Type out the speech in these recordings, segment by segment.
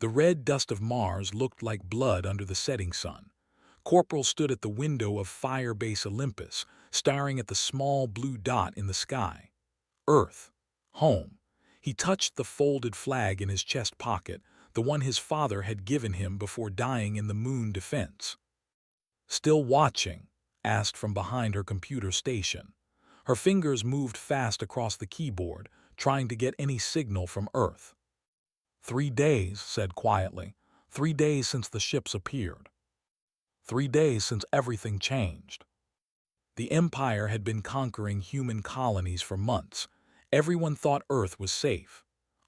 The red dust of Mars looked like blood under the setting sun. Corporal stood at the window of Firebase Olympus, staring at the small blue dot in the sky. Earth. Home. He touched the folded flag in his chest pocket, the one his father had given him before dying in the moon defense. "Still watching?" asked from behind her computer station. Her fingers moved fast across the keyboard, trying to get any signal from Earth. 3 days, said quietly. 3 days since the ships appeared. 3 days since everything changed. The Empire had been conquering human colonies for months. Everyone thought Earth was safe.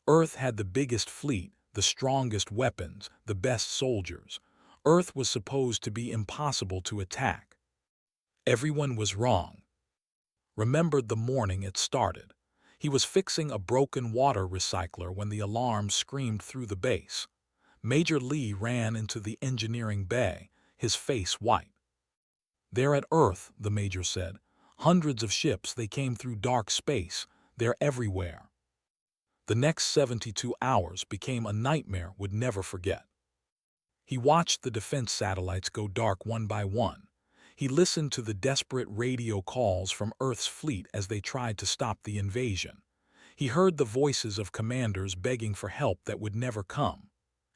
Earth had the biggest fleet, the strongest weapons, the best soldiers. Earth was supposed to be impossible to attack. Everyone was wrong. Remembered the morning it started. He was fixing a broken water recycler when the alarm screamed through the base. Major Lee ran into the engineering bay, his face white. "They're at Earth," the major said. "Hundreds of ships, they came through dark space. They're everywhere." The next 72 hours became a nightmare would never forget. He watched the defense satellites go dark one by one. He listened to the desperate radio calls from Earth's fleet as they tried to stop the invasion. He heard the voices of commanders begging for help that would never come.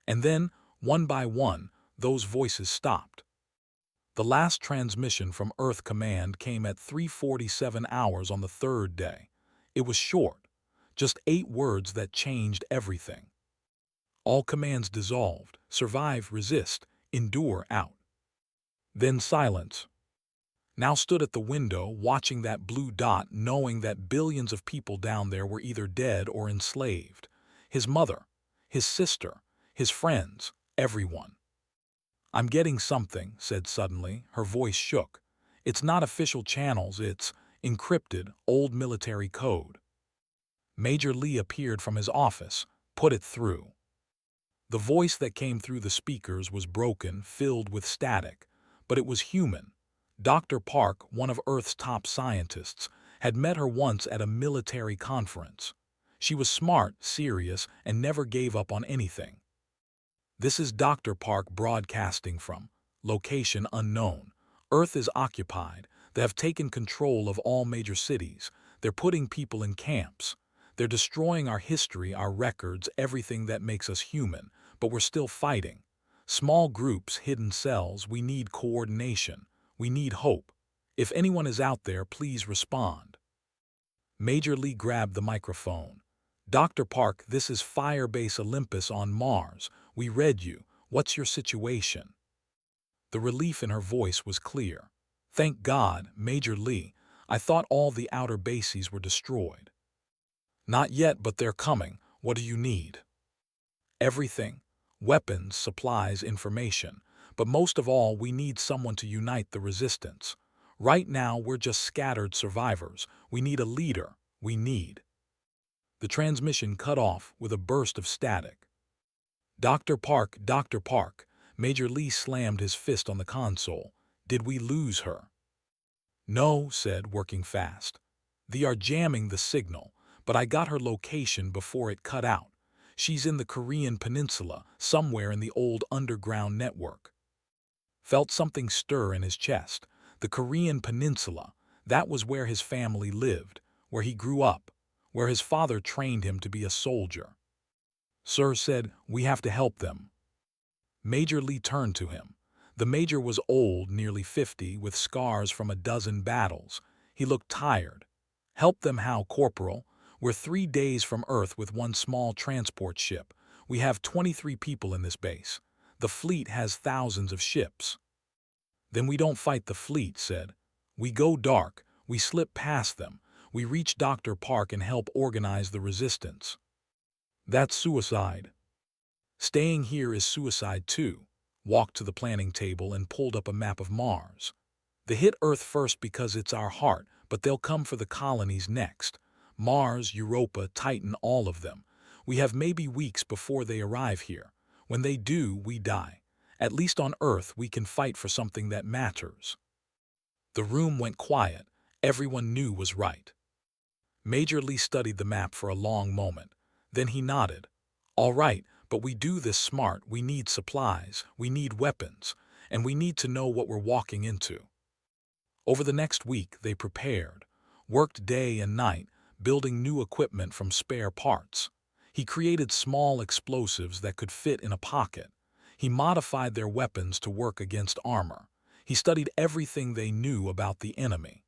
And then, one by one, those voices stopped. The last transmission from Earth Command came at 3:47 hours on the third day. It was short, just 8 words that changed everything. All commands dissolved: survive, resist, endure, out. Then silence. Now stood at the window, watching that blue dot, knowing that billions of people down there were either dead or enslaved. His mother, his sister, his friends, everyone. "I'm getting something," said suddenly. Her voice shook. "It's not official channels, it's encrypted, old military code." Major Lee appeared from his office. "Put it through." The voice that came through the speakers was broken, filled with static, but it was human. Dr. Park, one of Earth's top scientists, had met her once at a military conference. She was smart, serious, and never gave up on anything. "This is Dr. Park broadcasting from location unknown. Earth is occupied. They have taken control of all major cities. They're putting people in camps. They're destroying our history, our records, everything that makes us human, but we're still fighting. Small groups, hidden cells, we need coordination. We need hope. If anyone is out there, please respond." Major Lee grabbed the microphone. "Dr. Park, this is Firebase Olympus on Mars. We read you. What's your situation?" The relief in her voice was clear. "Thank God, Major Lee. I thought all the outer bases were destroyed." "Not yet, but they're coming. What do you need?" "Everything. Weapons, supplies, information. But most of all, we need someone to unite the resistance. Right now, we're just scattered survivors. We need a leader. We need—" The transmission cut off with a burst of static. "Dr. Park, Dr. Park." Major Lee slammed his fist on the console. "Did we lose her?" "No," said, working fast. "They are jamming the signal, but I got her location before it cut out. She's in the Korean Peninsula, somewhere in the old underground network." Felt something stir in his chest. The Korean Peninsula, that was where his family lived, where he grew up, where his father trained him to be a soldier. "Sir," said, "we have to help them." Major Lee turned to him. The major was old, nearly 50, with scars from a dozen battles. He looked tired. "Help them how, Corporal? We're 3 days from Earth with one small transport ship. We have 23 people in this base. The fleet has thousands of ships." "Then we don't fight the fleet," said. "We go dark. We slip past them. We reach Dr. Park and help organize the resistance." "That's suicide." "Staying here is suicide too." Walked to the planning table and pulled up a map of Mars. "They hit Earth first because it's our heart, but they'll come for the colonies next. Mars, Europa, Titan, all of them. We have maybe weeks before they arrive here. When they do, we die. At least on Earth we can fight for something that matters." The room went quiet. Everyone knew was right. Major Lee studied the map for a long moment. Then he nodded. "All right, But we do this smart. We need supplies, we need weapons, and we need to know what we're walking into. Over the next week, they prepared, worked day and night, building new equipment from spare parts. He created small explosives that could fit in a pocket. He modified their weapons to work against armor. He studied everything they knew about the enemy.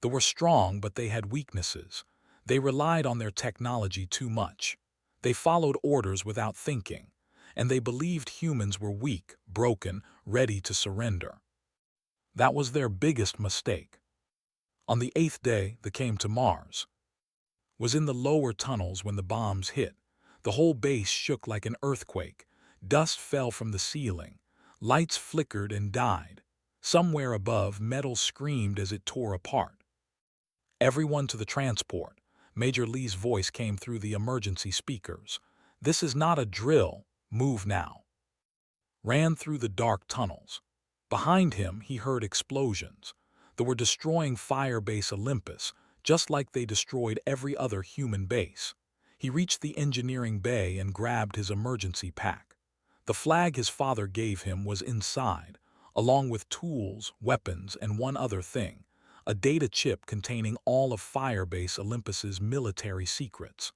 They were strong, but they had weaknesses. They relied on their technology too much. They followed orders without thinking, and they believed humans were weak, broken, ready to surrender. That was their biggest mistake. On the 8th day, they came to Mars. Was in the lower tunnels when the bombs hit. The whole base shook like an earthquake. Dust fell from the ceiling. Lights flickered and died. Somewhere above, metal screamed as it tore apart. Everyone to the transport. Major Lee's voice came through the emergency speakers. This is not a drill. Move now. Ran through the dark tunnels. Behind him, he heard explosions. They were destroying Firebase Olympus, just like they destroyed every other human base. He reached the engineering bay and grabbed his emergency pack. The flag his father gave him was inside, along with tools, weapons, and one other thing, a data chip containing all of Firebase Olympus's military secrets.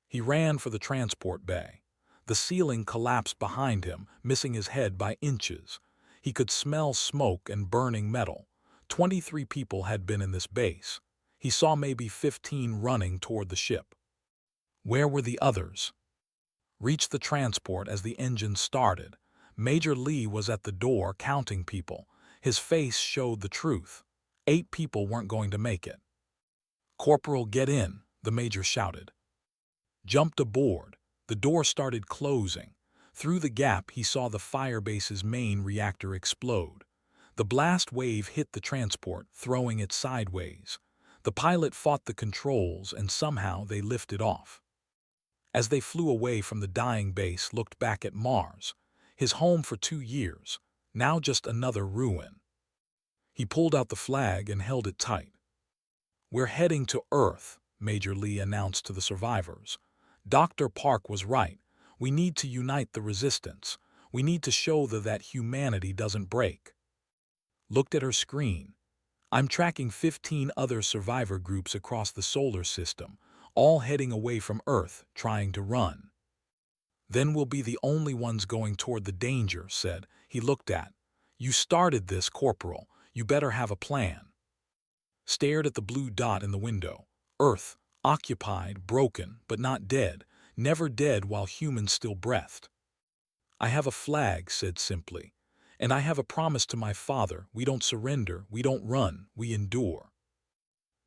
He ran for the transport bay. The ceiling collapsed behind him, missing his head by inches. He could smell smoke and burning metal. 23 people had been in this base. He saw maybe 15 running toward the ship. Where were the others? Reached the transport as the engine started. Major Lee was at the door counting people. His face showed the truth. 8 people weren't going to make it. "Corporal, get in," the major shouted. Jumped aboard. The door started closing. Through the gap, he saw the Firebase's main reactor explode. The blast wave hit the transport, throwing it sideways. The pilot fought the controls, and somehow they lifted off. As they flew away from the dying base, looked back at Mars, his home for 2 years, now just another ruin. He pulled out the flag and held it tight. "We're heading to Earth," Major Lee announced to the survivors. "Dr. Park was right. We need to unite the resistance. We need to show that humanity doesn't break." Looked at her screen. "I'm tracking 15 other survivor groups across the solar system, all heading away from Earth, trying to run. Then we'll be the only ones going toward the danger," said. He looked at. "You started this, Corporal. You better have a plan." Stared at the blue dot in the window. Earth, occupied, broken, but not dead. Never dead while humans still breathed. "I have a flag," said simply. "And I have a promise to my father. We don't surrender, we don't run, we endure."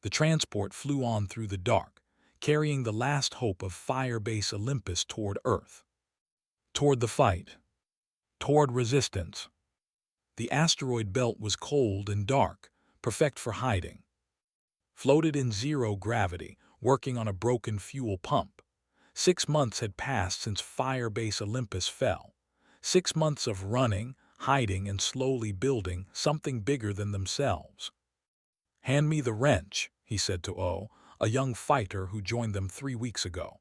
The transport flew on through the dark, carrying the last hope of Firebase Olympus toward Earth. Toward the fight. Toward resistance. The asteroid belt was cold and dark, perfect for hiding. Floated in zero gravity, working on a broken fuel pump. 6 months had passed since Firebase Olympus fell. 6 months of running, hiding, and slowly building something bigger than themselves. "Hand me the wrench," he said to O, a young fighter who joined them 3 weeks ago.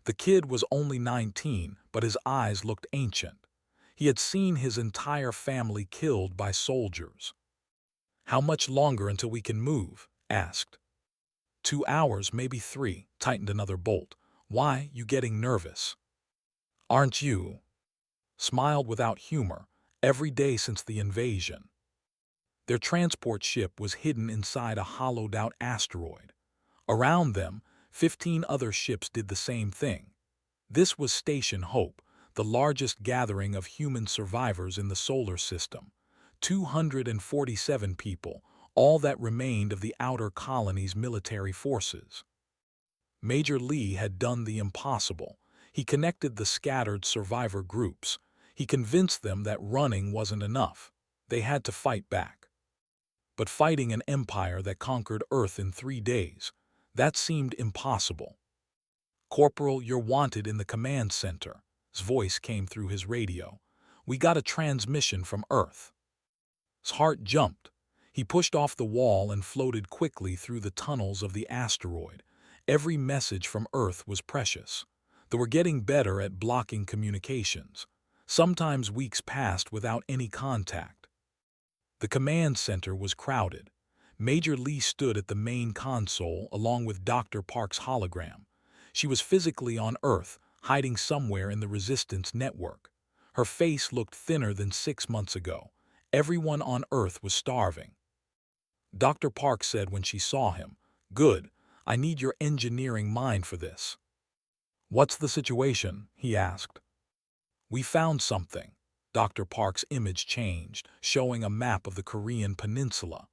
The kid was only 19, but his eyes looked ancient. He had seen his entire family killed by soldiers. "How much longer until we can move?" asked. 2 hours, maybe 3, tightened another bolt. "Why, you getting nervous?" "Aren't you?" Smiled without humor. "Every day since the invasion." Their transport ship was hidden inside a hollowed-out asteroid. Around them, 15 other ships did the same thing. This was Station Hope, the largest gathering of human survivors in the solar system. 247 people, all that remained of the outer colony's military forces. Major Lee had done the impossible. He connected the scattered survivor groups. He convinced them that running wasn't enough. They had to fight back. But fighting an empire that conquered Earth in 3 days, that seemed impossible. "Corporal, you're wanted in the command center." His voice came through his radio. "We got a transmission from Earth." His heart jumped. He pushed off the wall and floated quickly through the tunnels of the asteroid. Every message from Earth was precious. They were getting better at blocking communications. Sometimes weeks passed without any contact. The command center was crowded. Major Lee stood at the main console along with Dr. Park's hologram. She was physically on Earth, hiding somewhere in the Resistance network. Her face looked thinner than 6 months ago. Everyone on Earth was starving. Dr. Park said when she saw him, "Good, I need your engineering mind for this." "What's the situation?" he asked. "We found something." Dr. Park's image changed, showing a map of the Korean peninsula.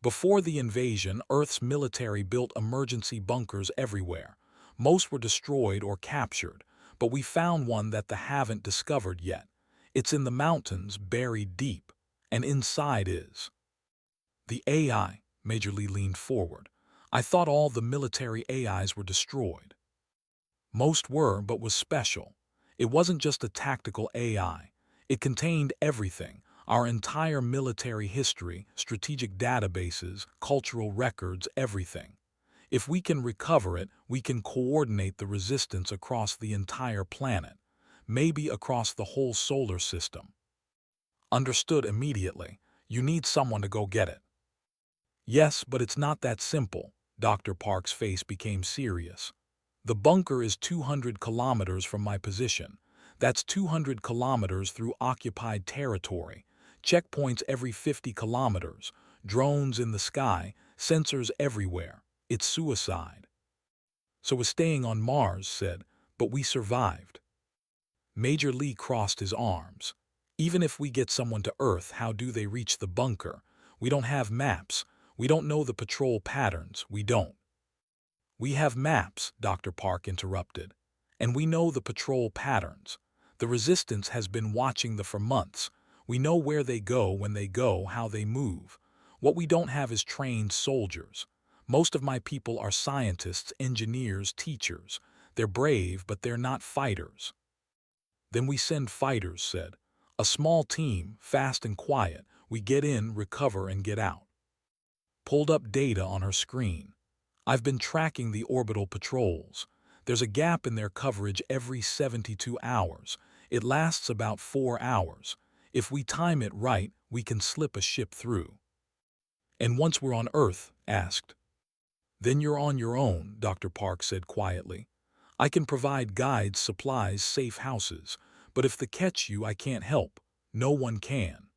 Before the invasion, Earth's military built emergency bunkers everywhere. Most were destroyed or captured, but we found one that they haven't discovered yet. It's in the mountains, buried deep, and inside is the AI. Major Lee leaned forward. "I thought all the military AIs were destroyed." Most were, but was special. It wasn't just a tactical AI. It contained everything: our entire military history, strategic databases, cultural records, everything. If we can recover it, we can coordinate the resistance across the entire planet, maybe across the whole solar system. Understood immediately. You need someone to go get it. Yes, but it's not that simple. Dr. Park's face became serious. The bunker is 200 kilometers from my position. That's 200 kilometers through occupied territory. Checkpoints every 50 kilometers. Drones in the sky. Sensors everywhere. It's suicide. "So we're staying on Mars," said, "but we survived." Major Lee crossed his arms. "Even if we get someone to Earth, how do they reach the bunker? We don't have maps. We don't know the patrol patterns. We don't." "We have maps," Dr. Park interrupted. "And we know the patrol patterns. The Resistance has been watching them for months. We know where they go, when they go, how they move. What we don't have is trained soldiers. Most of my people are scientists, engineers, teachers. They're brave, but they're not fighters." "Then we send fighters," said. "A small team, fast and quiet. We get in, recover, and get out." Pulled up data on her screen. "I've been tracking the orbital patrols. There's a gap in their coverage every 72 hours. It lasts about 4 hours. If we time it right, we can slip a ship through." "And once we're on Earth?" asked. "Then you're on your own," Dr. Park said quietly. "I can provide guides, supplies, safe houses. But if they catch you, I can't help. No one can."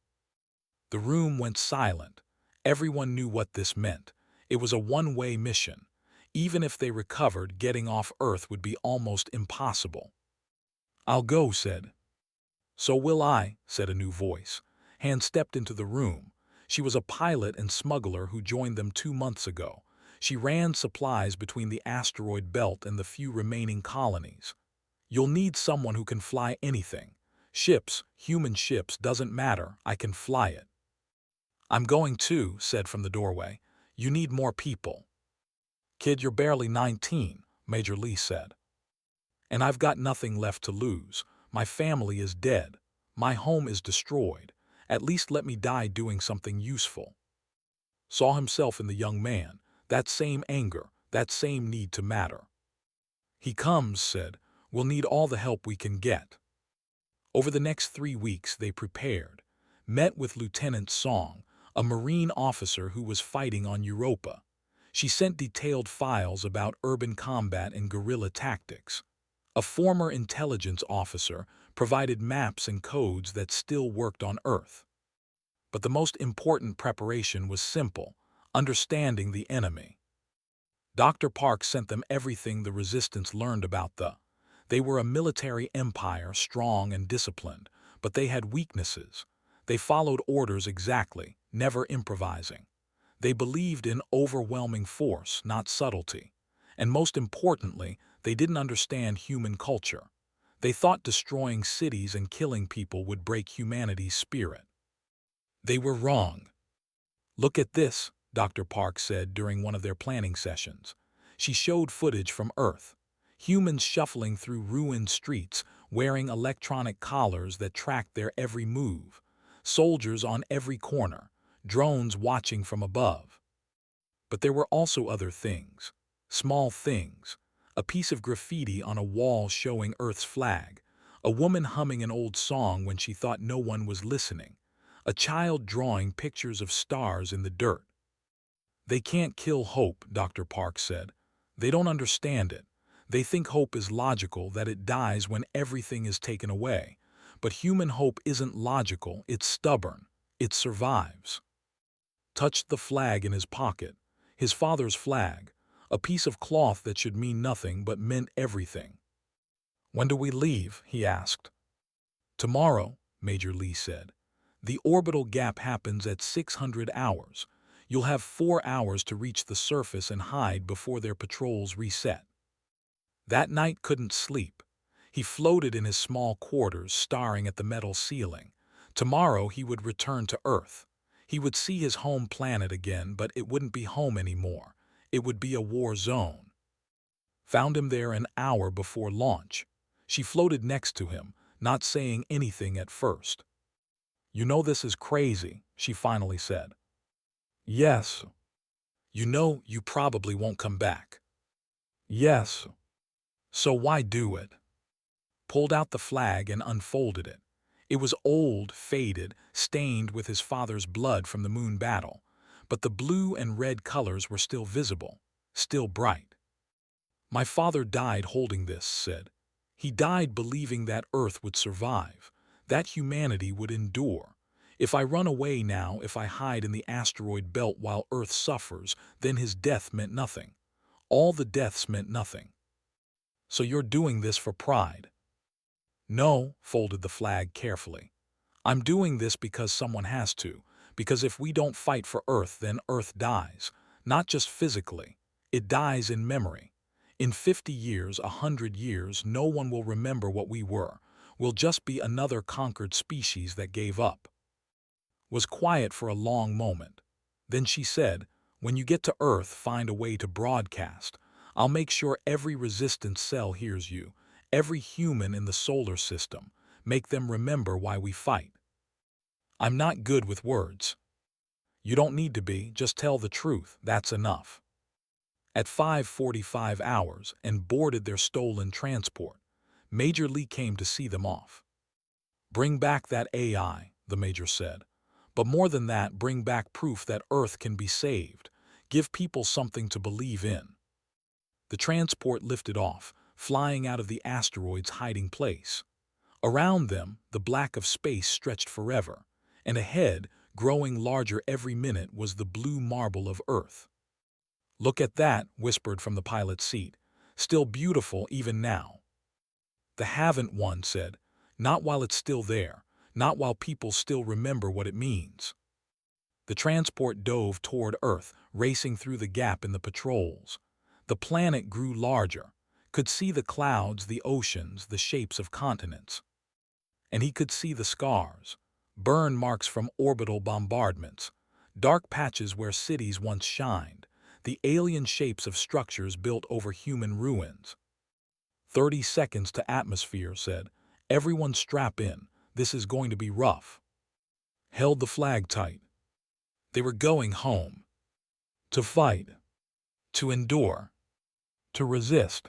The room went silent. Everyone knew what this meant. It was a one-way mission. Even if they recovered, getting off Earth would be almost impossible. "I'll go," said. "So will I," said a new voice. Han stepped into the room. She was a pilot and smuggler who joined them 2 months ago. She ran supplies between the asteroid belt and the few remaining colonies. "You'll need someone who can fly anything. Ships, human ships, doesn't matter. I can fly it." "I'm going too," said from the doorway. "You need more people." "Kid, you're barely 19, Major Lee said. "And I've got nothing left to lose. My family is dead. My home is destroyed. At least let me die doing something useful." Saw himself in the young man, that same anger, that same need to matter. "He comes," said. "We'll need all the help we can get." Over the next 3 weeks they prepared. Met with Lieutenant Song, a Marine officer who was fighting on Europa. She sent detailed files about urban combat and guerrilla tactics. A former intelligence officer provided maps and codes that still worked on Earth. But the most important preparation was simple: understanding the enemy. Dr. Park sent them everything the Resistance learned about They were a military empire, strong and disciplined, but they had weaknesses. They followed orders exactly, never improvising. They believed in overwhelming force, not subtlety. And most importantly, they didn't understand human culture. They thought destroying cities and killing people would break humanity's spirit. They were wrong. "Look at this," Dr. Park said during one of their planning sessions. She showed footage from Earth. Humans shuffling through ruined streets, wearing electronic collars that tracked their every move. Soldiers on every corner, drones watching from above. But there were also other things. Small things. a piece of graffiti on a wall showing Earth's flag, a woman humming an old song when she thought no one was listening, a child drawing pictures of stars in the dirt. "They can't kill hope," Dr. Park said. "They don't understand it. They think hope is logical, that it dies when everything is taken away. But human hope isn't logical, it's stubborn. It survives." Touched the flag in his pocket, his father's flag, a piece of cloth that should mean nothing but meant everything. "When do we leave?" he asked. "Tomorrow," Major Lee said. "The orbital gap happens at 600 hours. You'll have 4 hours to reach the surface and hide before their patrols reset." That night couldn't sleep. He floated in his small quarters, staring at the metal ceiling. Tomorrow he would return to Earth. He would see his home planet again, but it wouldn't be home anymore. It would be a war zone. Found him there an hour before launch. She floated next to him, not saying anything at first. "You know this is crazy," she finally said. "Yes." "You know you probably won't come back." "Yes." "So why do it?" Pulled out the flag and unfolded it. It was old, faded, stained with his father's blood from the moon battle, but the blue and red colors were still visible, still bright. "My father died holding this," said. "He died believing that Earth would survive, that humanity would endure. If I run away now, if I hide in the asteroid belt while Earth suffers, then his death meant nothing. All the deaths meant nothing." "So you're doing this for pride?" "No," folded the flag carefully. "I'm doing this because someone has to, because if we don't fight for Earth, then Earth dies. Not just physically. It dies in memory. In 50 years, 100 years, no one will remember what we were. We'll just be another conquered species that gave up." Was quiet for a long moment. Then she said, "When you get to Earth, find a way to broadcast. I'll make sure every resistance cell hears you, every human in the solar system. Make them remember why we fight." "I'm not good with words." "You don't need to be, just tell the truth, that's enough." At 5:45 hours and boarded their stolen transport, Major Lee came to see them off. "Bring back that AI," the Major said. "But more than that, bring back proof that Earth can be saved. Give people something to believe in." The transport lifted off, flying out of the asteroid's hiding place. Around them, the black of space stretched forever, and ahead, growing larger every minute, was the blue marble of Earth. "Look at that," whispered from the pilot's seat. "Still beautiful even now." "The haven't one," said. "Not while it's still there. Not while people still remember what it means." The transport dove toward Earth, racing through the gap in the patrols. The planet grew larger, could see the clouds, the oceans, the shapes of continents. And he could see the scars, burn marks from orbital bombardments, dark patches where cities once shined, the alien shapes of structures built over human ruins. 30 seconds to atmosphere," said. "Everyone strap in. This is going to be rough." Held the flag tight. They were going home. To fight. To endure. To resist.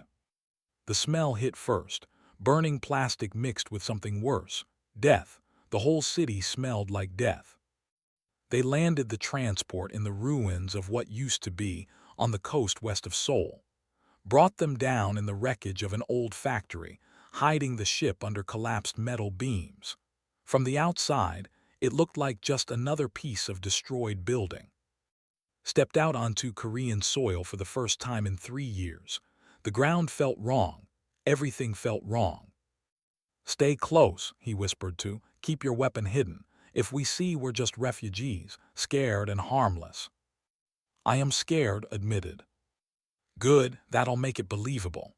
The smell hit first. Burning plastic mixed with something worse. Death. The whole city smelled like death. They landed the transport in the ruins of what used to be, on the coast west of Seoul. Brought them down in the wreckage of an old factory, hiding the ship under collapsed metal beams. From the outside, it looked like just another piece of destroyed building. Stepped out onto Korean soil for the first time in 3 years. The ground felt wrong. Everything felt wrong. "Stay close," he whispered to. "Keep your weapon hidden. If we see, we're just refugees, scared and harmless." "I am scared," admitted. "Good, that'll make it believable."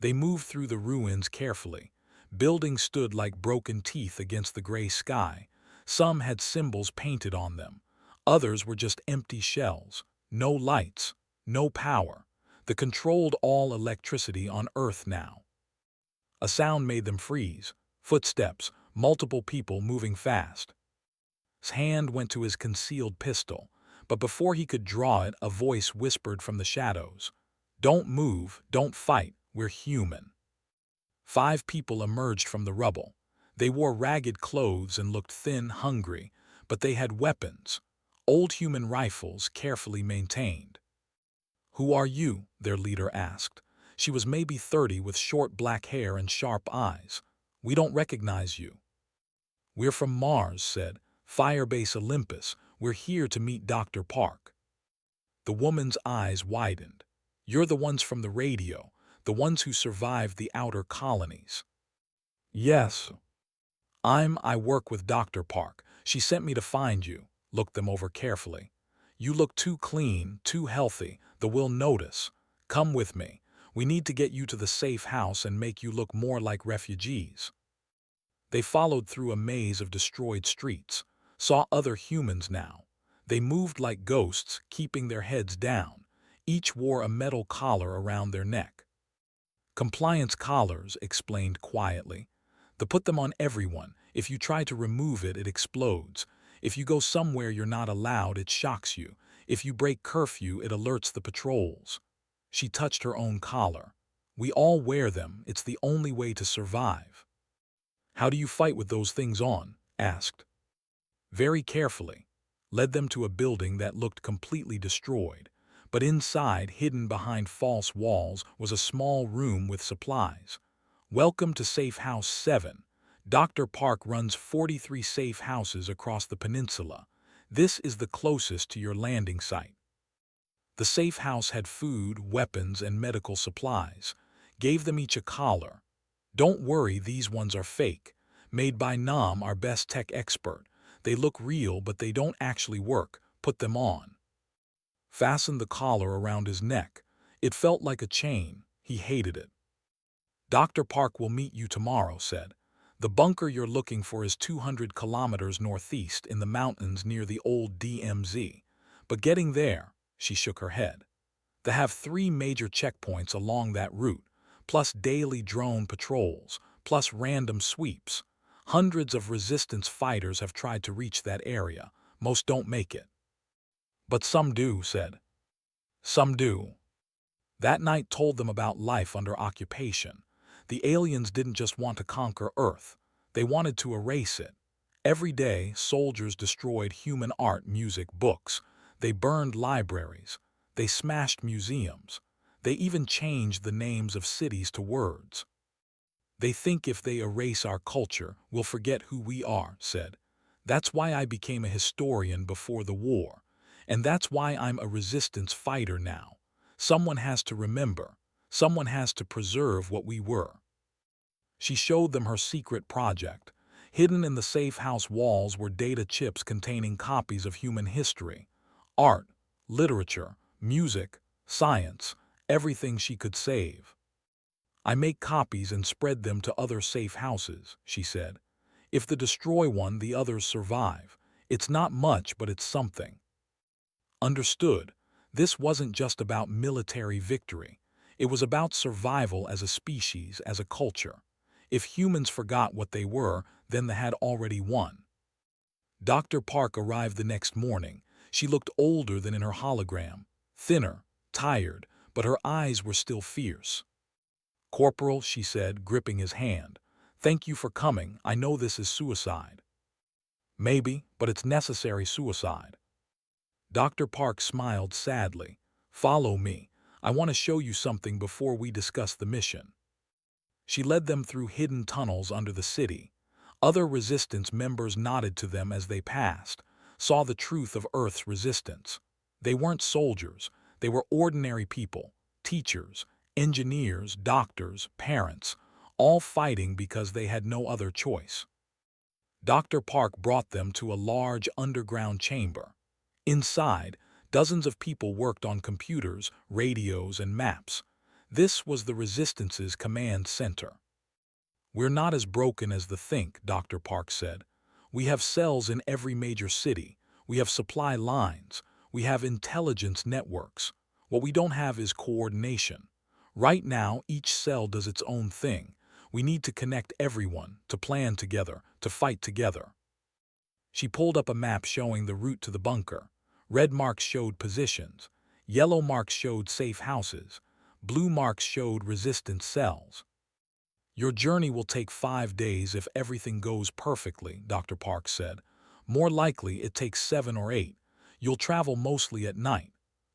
They moved through the ruins carefully. Buildings stood like broken teeth against the gray sky. Some had symbols painted on them. Others were just empty shells. No lights, no power. The controlled all electricity on Earth now. A sound made them freeze. Footsteps, multiple people moving fast. His hand went to his concealed pistol, but before he could draw it, a voice whispered from the shadows. Don't move, don't fight, we're human. 5 people emerged from the rubble. They wore ragged clothes and looked thin, hungry, but they had weapons, old human rifles carefully maintained. "Who are you?" their leader asked. She was maybe 30 with short black hair and sharp eyes. "We don't recognize you." "We're from Mars," said Firebase Olympus. "We're here to meet Dr. Park." The woman's eyes widened. "You're the ones from the radio, the ones who survived the outer colonies." "Yes. I work with Dr. Park. She sent me to find you." Looked them over carefully. "You look too clean, too healthy. We'll notice. Come with me. We need to get you to the safe house and make you look more like refugees." They followed through a maze of destroyed streets, saw other humans now. They moved like ghosts, keeping their heads down. Each wore a metal collar around their neck. "Compliance collars," explained quietly. "They put them on everyone. If you try to remove it, it explodes. If you go somewhere you're not allowed, it shocks you. If you break curfew, it alerts the patrols." She touched her own collar. "We all wear them. It's the only way to survive." "How do you fight with those things on?" asked. Very carefully. Led them to a building that looked completely destroyed. But inside, hidden behind false walls, was a small room with supplies. "Welcome to Safe House 7. Dr. Park runs 43 safe houses across the peninsula. This is the closest to your landing site." The safe house had food, weapons, and medical supplies. Gave them each a collar. "Don't worry, these ones are fake. Made by Nam, our best tech expert. They look real, but they don't actually work. Put them on." Fastened the collar around his neck. It felt like a chain. He hated it. "Dr. Park will meet you tomorrow," said. "The bunker you're looking for is 200 kilometers northeast in the mountains near the old DMZ. But getting there," she shook her head. "They have 3 major checkpoints along that route, plus daily drone patrols, plus random sweeps. Hundreds of resistance fighters have tried to reach that area. Most don't make it." "But some do," said. "Some do." That night told them about life under occupation. The aliens didn't just want to conquer Earth. They wanted to erase it. Every day, soldiers destroyed human art, music, books. They burned libraries. They smashed museums. They even changed the names of cities to words. "They think if they erase our culture, we'll forget who we are," said. "That's why I became a historian before the war. And that's why I'm a resistance fighter now. Someone has to remember. Someone has to preserve what we were." She showed them her secret project. Hidden in the safe house walls were data chips containing copies of human history, art, literature, music, science, everything she could save. "I make copies and spread them to other safe houses," she said. "If they destroy one, the others survive. It's not much, but it's something." Understood. This wasn't just about military victory. It was about survival as a species, as a culture. If humans forgot what they were, then they had already won. Dr. Park arrived the next morning. She looked older than in her hologram, thinner, tired, but her eyes were still fierce. "Corporal," she said, gripping his hand, "thank you for coming. I know this is suicide." "Maybe, but it's necessary suicide." Dr. Park smiled sadly. "Follow me. I want to show you something before we discuss the mission." She led them through hidden tunnels under the city. Other resistance members nodded to them as they passed, saw the truth of Earth's resistance. They weren't soldiers. They were ordinary people, teachers, engineers, doctors, parents, all fighting because they had no other choice. Dr. Park brought them to a large underground chamber. Inside, dozens of people worked on computers, radios, and maps. This was the Resistance's command center. "We're not as broken as the think," Dr. Park said. "We have cells in every major city. We have supply lines. We have intelligence networks. What we don't have is coordination. Right now, each cell does its own thing. We need to connect everyone, to plan together, to fight together." She pulled up a map showing the route to the bunker. Red marks showed positions. Yellow marks showed safe houses. Blue marks showed resistant cells. Your journey will take 5 days if everything goes perfectly, Dr. Park said. More likely it takes 7 or 8. You'll travel mostly at night.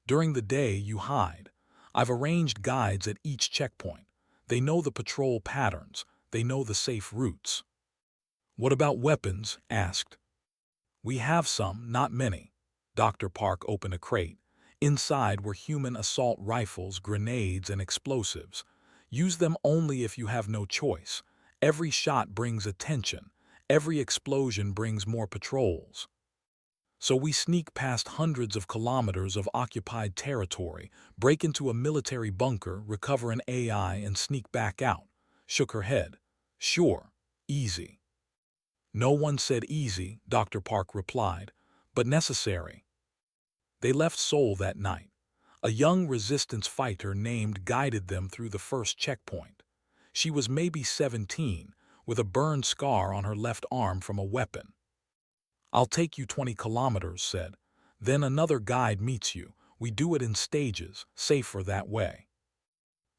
During the day, you hide. I've arranged guides at each checkpoint. They know the patrol patterns. They know the safe routes. What about weapons? Asked. We have some, not many. Dr. Park opened a crate. Inside were human assault rifles, grenades, and explosives. Use them only if you have no choice. Every shot brings attention. Every explosion brings more patrols. So we sneak past hundreds of kilometers of occupied territory, break into a military bunker, recover an AI, and sneak back out. Shook her head. Sure. Easy. No one said easy, Dr. Park replied, but necessary. They left Seoul that night. A young resistance fighter named guided them through the first checkpoint. She was maybe 17, with a burned scar on her left arm from a weapon. I'll take you 20 kilometers, said. Then another guide meets you. We do it in stages, safer that way.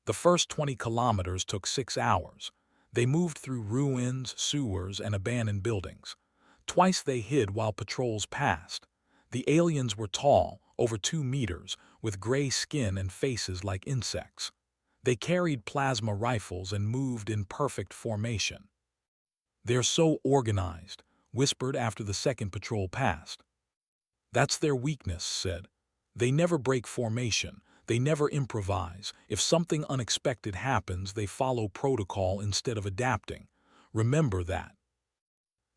The first 20 kilometers took 6 hours. They moved through ruins, sewers, and abandoned buildings. Twice they hid while patrols passed. The aliens were tall, over 2 meters, with gray skin and faces like insects. They carried plasma rifles and moved in perfect formation. They're so organized, whispered after the second patrol passed. That's their weakness, said. They never break formation. They never improvise. If something unexpected happens, they follow protocol instead of adapting. Remember that.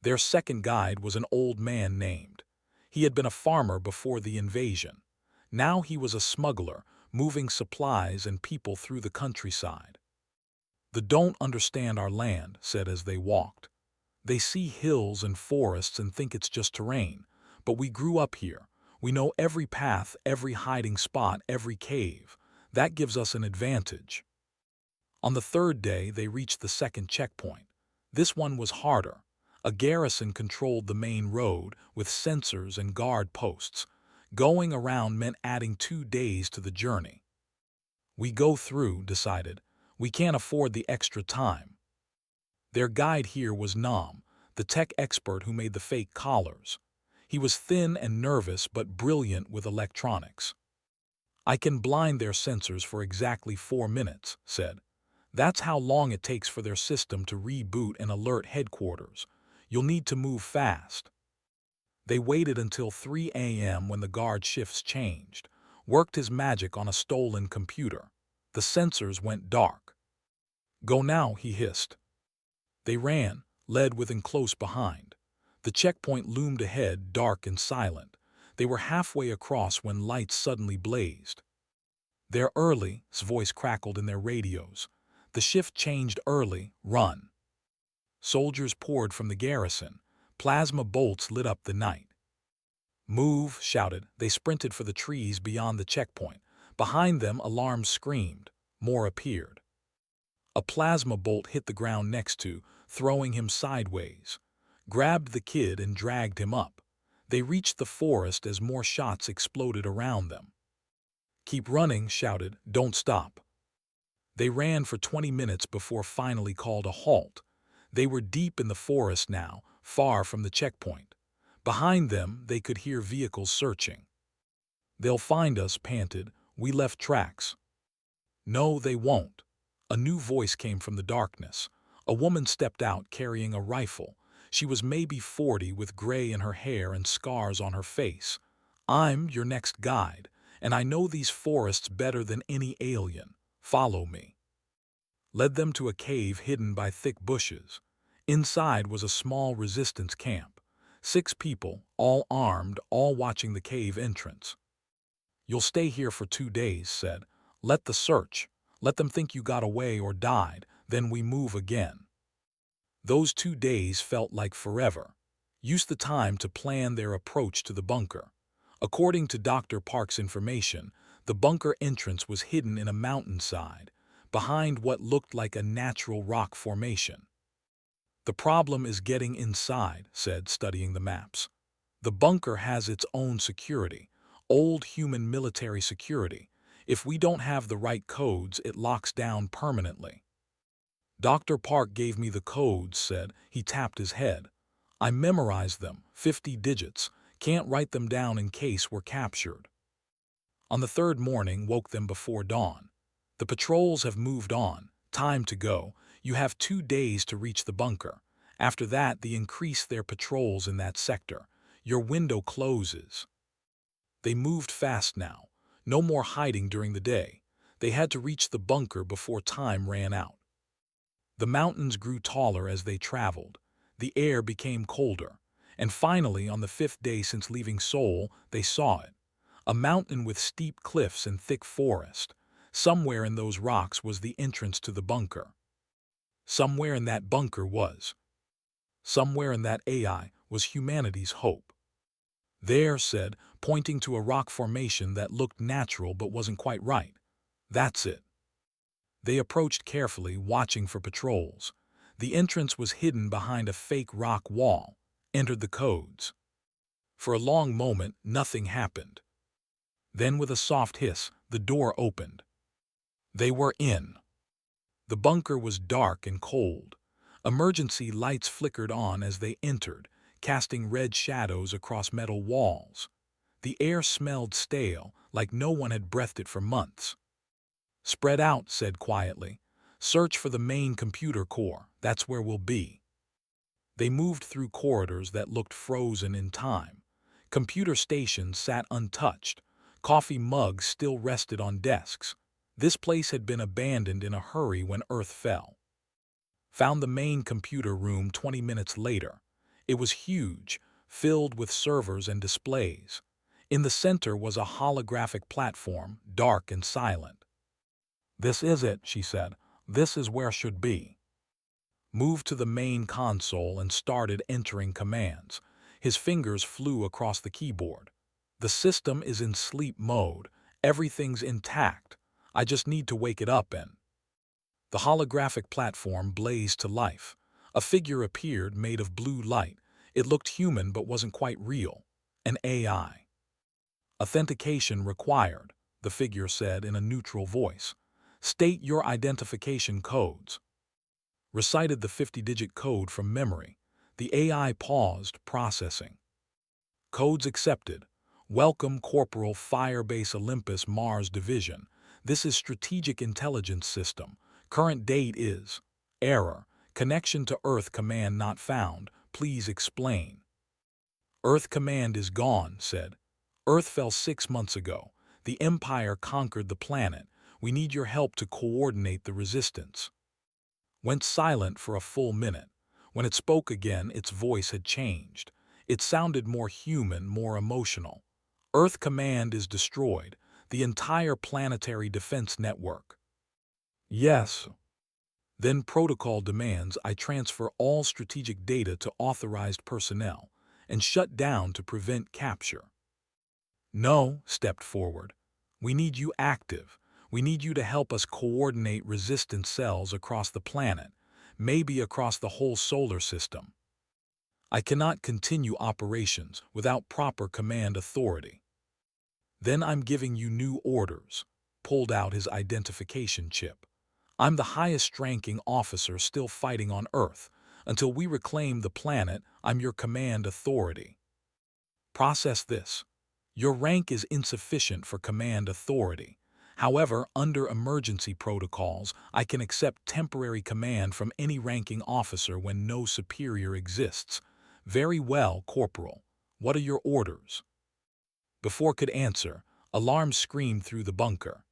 Their second guide was an old man named. He had been a farmer before the invasion. Now he was a smuggler, moving supplies and people through the countryside. They don't understand our land, said as they walked. They see hills and forests and think it's just terrain. But we grew up here. We know every path, every hiding spot, every cave. That gives us an advantage. On the third day, they reached the second checkpoint. This one was harder. A garrison controlled the main road with sensors and guard posts. Going around meant adding 2 days to the journey. We go through, decided. We can't afford the extra time. Their guide here was Nam, the tech expert who made the fake collars. He was thin and nervous but brilliant with electronics. I can blind their sensors for exactly 4 minutes, said. That's how long it takes for their system to reboot and alert headquarters. You'll need to move fast. They waited until 3 a.m. when the guard shifts changed, worked his magic on a stolen computer. The sensors went dark. Go now, he hissed. They ran, led within close behind. The checkpoint loomed ahead, dark and silent. They were halfway across when lights suddenly blazed. They're early, his voice crackled in their radios. The shift changed early, run. Soldiers poured from the garrison. Plasma bolts lit up the night. Move, shouted. They sprinted for the trees beyond the checkpoint. Behind them, alarms screamed. More appeared. A plasma bolt hit the ground next to, throwing him sideways. Grabbed the kid and dragged him up. They reached the forest as more shots exploded around them. Keep running, shouted. Don't stop. They ran for 20 minutes before finally called a halt. They were deep in the forest now, far from the checkpoint. Behind them, they could hear vehicles searching. They'll find us, panted. We left tracks. No, they won't. A new voice came from the darkness. A woman stepped out carrying a rifle. She was maybe 40 with gray in her hair and scars on her face. I'm your next guide, and I know these forests better than any alien. Follow me. Led them to a cave hidden by thick bushes. Inside was a small resistance camp. 6 people, all armed, all watching the cave entrance. You'll stay here for 2 days, said. Let them think you got away or died, then we move again. Those 2 days felt like forever. Use the time to plan their approach to the bunker. According to Dr. Park's information, the bunker entrance was hidden in a mountainside, behind what looked like a natural rock formation. The problem is getting inside, said, studying the maps. The bunker has its own security, old human military security. If we don't have the right codes, it locks down permanently. Dr. Park gave me the codes, said. He tapped his head. I memorized them, 50 digits. Can't write them down in case we're captured. On the third morning, woke them before dawn. The patrols have moved on. Time to go. You have 2 days to reach the bunker. After that, they increase their patrols in that sector. Your window closes. They moved fast now. No more hiding during the day. They had to reach the bunker before time ran out. The mountains grew taller as they traveled. The air became colder. And finally, on the 5th day since leaving Seoul, they saw it. A mountain with steep cliffs and thick forest. Somewhere in those rocks was the entrance to the bunker. Somewhere in that bunker was. Somewhere in that AI was humanity's hope. There, said, pointing to a rock formation that looked natural but wasn't quite right. That's it. They approached carefully, watching for patrols. The entrance was hidden behind a fake rock wall. Entered the codes. For a long moment, nothing happened. Then, with a soft hiss, the door opened. They were in. The bunker was dark and cold. Emergency lights flickered on as they entered, casting red shadows across metal walls. The air smelled stale, like no one had breathed it for months. Spread out, said quietly. Search for the main computer core. That's where we'll be. They moved through corridors that looked frozen in time. Computer stations sat untouched. Coffee mugs still rested on desks. This place had been abandoned in a hurry when Earth fell. Found the main computer room 20 minutes later. It was huge, filled with servers and displays. In the center was a holographic platform, dark and silent. This is it, she said. This is where should be. Moved to the main console and started entering commands. His fingers flew across the keyboard. The system is in sleep mode. Everything's intact. I just need to wake it up and... The holographic platform blazed to life. A figure appeared made of blue light. It looked human but wasn't quite real. An AI. Authentication required, the figure said in a neutral voice. State your identification codes. Recited the 50-digit code from memory. The AI paused, processing. Codes accepted. Welcome, Corporal Firebase Olympus Mars Division. This is Strategic Intelligence System. Current date is... Error. Connection to Earth command not found. Please explain. Earth command is gone, said. Earth fell 6 months ago. The Empire conquered the planet. We need your help to coordinate the resistance. Went silent for a full minute. When it spoke again, its voice had changed. It sounded more human, more emotional. Earth command is destroyed. The entire planetary defense network. Yes. Then protocol demands I transfer all strategic data to authorized personnel and shut down to prevent capture. No, stepped forward. We need you active. We need you to help us coordinate resistance cells across the planet, maybe across the whole solar system. I cannot continue operations without proper command authority. Then I'm giving you new orders. Pulled out his identification chip. I'm the highest-ranking officer still fighting on Earth. Until we reclaim the planet, I'm your command authority. Process this. Your rank is insufficient for command authority. However, under emergency protocols, I can accept temporary command from any ranking officer when no superior exists. Very well, Corporal. What are your orders? Before could answer, alarm screamed through the bunker.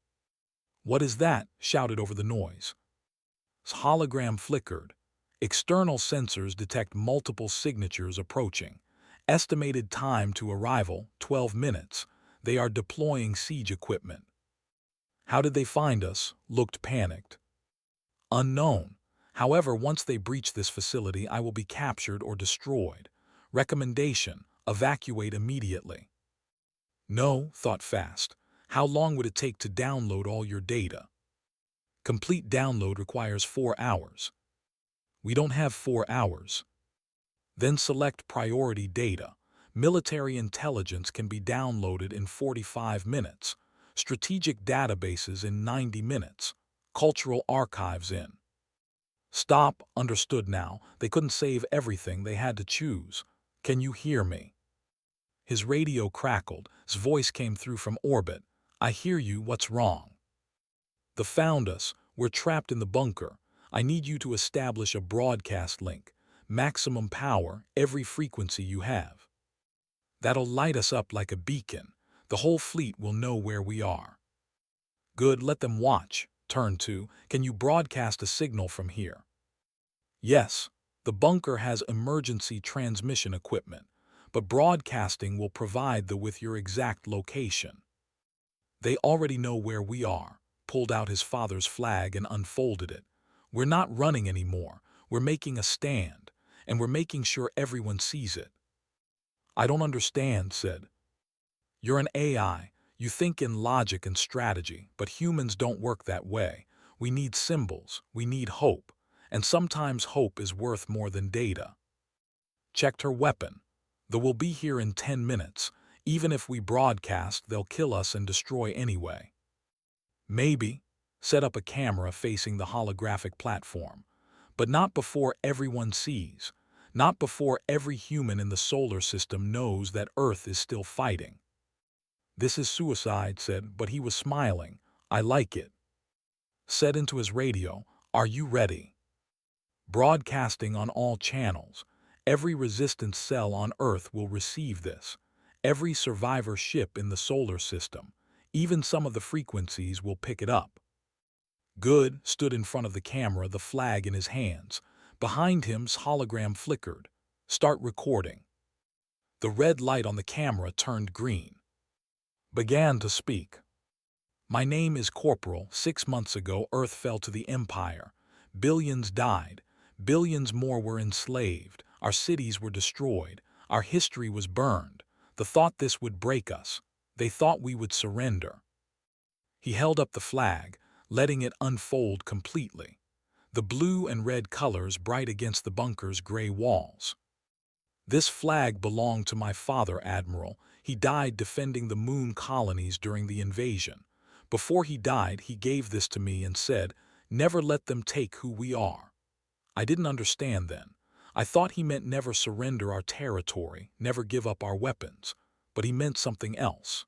What is that? Shouted over the noise. Hologram flickered. External sensors detect multiple signatures approaching. Estimated time to arrival, 12 minutes. They are deploying siege equipment. How did they find us? Looked panicked. Unknown. However, once they breach this facility, I will be captured or destroyed. Recommendation: evacuate immediately. No, thought fast. How long would it take to download all your data? Complete download requires 4 hours. We don't have 4 hours. Then select priority data. Military intelligence can be downloaded in 45 minutes. strategic databases in 90 minutes, cultural archives in. Stop, understood now. They couldn't save everything, they had to choose. Can you hear me? His radio crackled, his voice came through from orbit. I hear you, what's wrong? They found us, we're trapped in the bunker. I need you to establish a broadcast link. Maximum power, every frequency you have. That'll light us up like a beacon. The whole fleet will know where we are. Good, let them watch. Turn 2, can you broadcast a signal from here? Yes, the bunker has emergency transmission equipment, but broadcasting will provide with your exact location. They already know where we are. Pulled out his father's flag and unfolded it. We're not running anymore. We're making a stand, and we're making sure everyone sees it. I don't understand, said. You're an AI. You think in logic and strategy, but humans don't work that way. We need symbols. We need hope. And sometimes hope is worth more than data. Checked her weapon. They will be here in 10 minutes. Even if we broadcast, they'll kill us and destroy anyway. Maybe. Set up a camera facing the holographic platform. But not before everyone sees. Not before every human in the solar system knows that Earth is still fighting. This is suicide, said, but he was smiling. I like it. Said into his radio, are you ready? Broadcasting on all channels. Every resistance cell on Earth will receive this. Every survivor ship in the solar system. Even some of the frequencies will pick it up. Good stood in front of the camera, the flag in his hands. Behind him's hologram flickered. Start recording. The red light on the camera turned green. Began to speak. My name is Corporal. 6 months ago, Earth fell to the Empire. Billions died. Billions more were enslaved. Our cities were destroyed. Our history was burned. The thought this would break us. They thought we would surrender. He held up the flag, letting it unfold completely. The blue and red colors bright against the bunker's gray walls. This flag belonged to my father, Admiral. He died defending the moon colonies during the invasion. Before he died, he gave this to me and said, never let them take who we are. I didn't understand then. I thought he meant never surrender our territory, never give up our weapons. But he meant something else.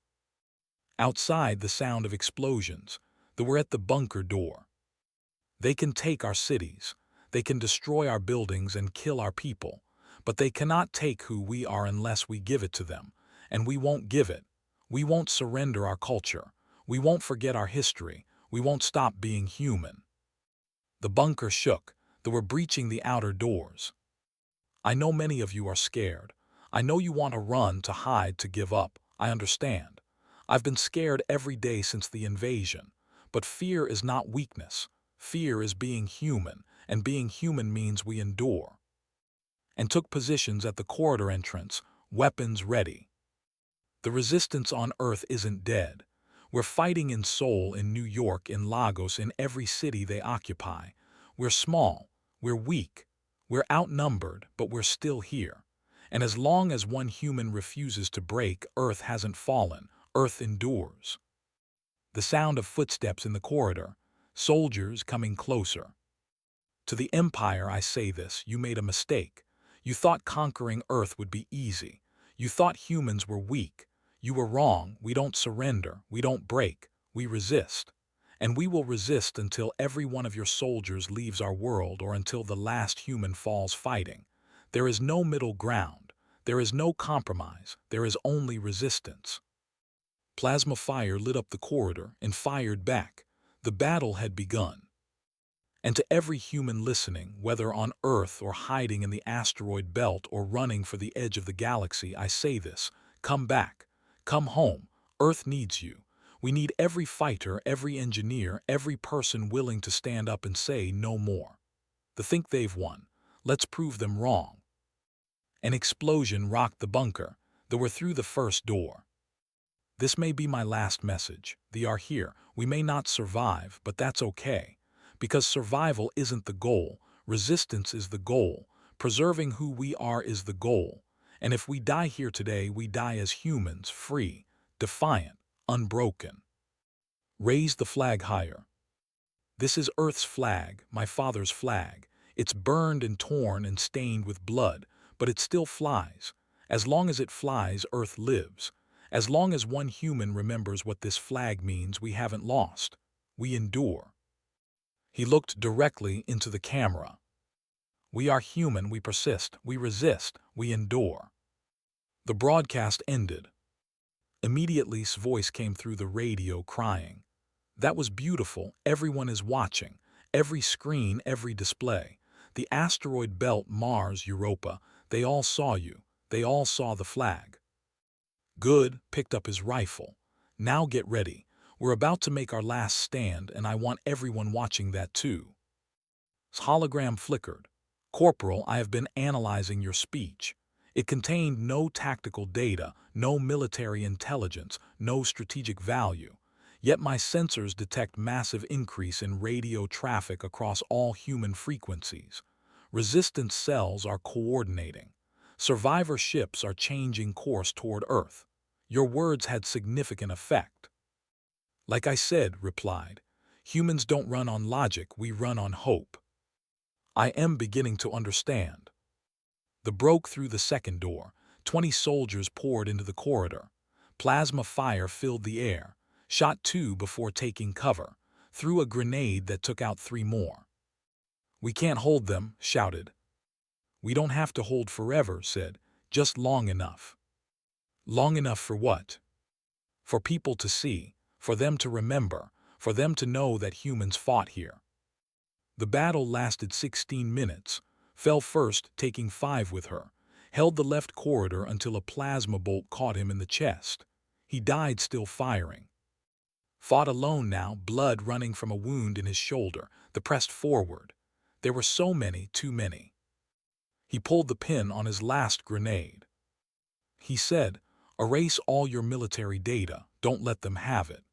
Outside, the sound of explosions. They were at the bunker door. They can take our cities. They can destroy our buildings and kill our people. But they cannot take who we are unless we give it to them. And we won't give it. We won't surrender our culture. We won't forget our history. We won't stop being human. The bunker shook. They were breaching the outer doors. I know many of you are scared. I know you want to run, to hide, to give up. I understand. I've been scared every day since the invasion. But fear is not weakness. Fear is being human, and being human means we endure. And took positions at the corridor entrance, weapons ready. The resistance on Earth isn't dead. We're fighting in Seoul, in New York, in Lagos, in every city they occupy. We're small, we're weak, we're outnumbered, but we're still here. And as long as one human refuses to break, Earth hasn't fallen, Earth endures. The sound of footsteps in the corridor, soldiers coming closer. To the Empire I say this, you made a mistake. You thought conquering Earth would be easy. You thought humans were weak. You were wrong. We don't surrender. We don't break. We resist. And we will resist until every one of your soldiers leaves our world or until the last human falls fighting. There is no middle ground. There is no compromise. There is only resistance. Plasma fire lit up the corridor and fired back. The battle had begun. And to every human listening, whether on Earth or hiding in the asteroid belt or running for the edge of the galaxy, I say this: come back. Come home. Earth needs you. We need every fighter, every engineer, every person willing to stand up and say no more. They think they've won. Let's prove them wrong. An explosion rocked the bunker. They were through the first door. This may be my last message. They are here. We may not survive, but that's okay. Because survival isn't the goal. Resistance is the goal. Preserving who we are is the goal. And if we die here today, we die as humans, free, defiant, unbroken. Raise the flag higher. This is Earth's flag, my father's flag. It's burned and torn and stained with blood, but it still flies. As long as it flies, Earth lives. As long as one human remembers what this flag means, we haven't lost. We endure. He looked directly into the camera. We are human, we persist, we resist, we endure. The broadcast ended. Immediately, his voice came through the radio crying. That was beautiful. Everyone is watching. Every screen, every display. The asteroid belt, Mars, Europa. They all saw you. They all saw the flag. Good picked up his rifle. Now get ready. We're about to make our last stand, and I want everyone watching that too. His hologram flickered. Corporal, I have been analyzing your speech. It contained no tactical data, no military intelligence, no strategic value. Yet my sensors detect massive increase in radio traffic across all human frequencies. Resistance cells are coordinating. Survivor ships are changing course toward Earth. Your words had significant effect. Like I said, replied, humans don't run on logic, we run on hope. I am beginning to understand. The broke through the second door. 20 soldiers poured into the corridor. Plasma fire filled the air. Shot 2 before taking cover. Threw a grenade that took out 3 more. We can't hold them, shouted. We don't have to hold forever, said. Just long enough. Long enough for what? For people to see, for them to remember, for them to know that humans fought here. The battle lasted 16 minutes. Fell first, taking 5 with her. Held the left corridor until a plasma bolt caught him in the chest. He died still firing. Fought alone now, blood running from a wound in his shoulder. The pressed forward. There were so many, too many. He pulled the pin on his last grenade. He said, erase all your military data, don't let them have it.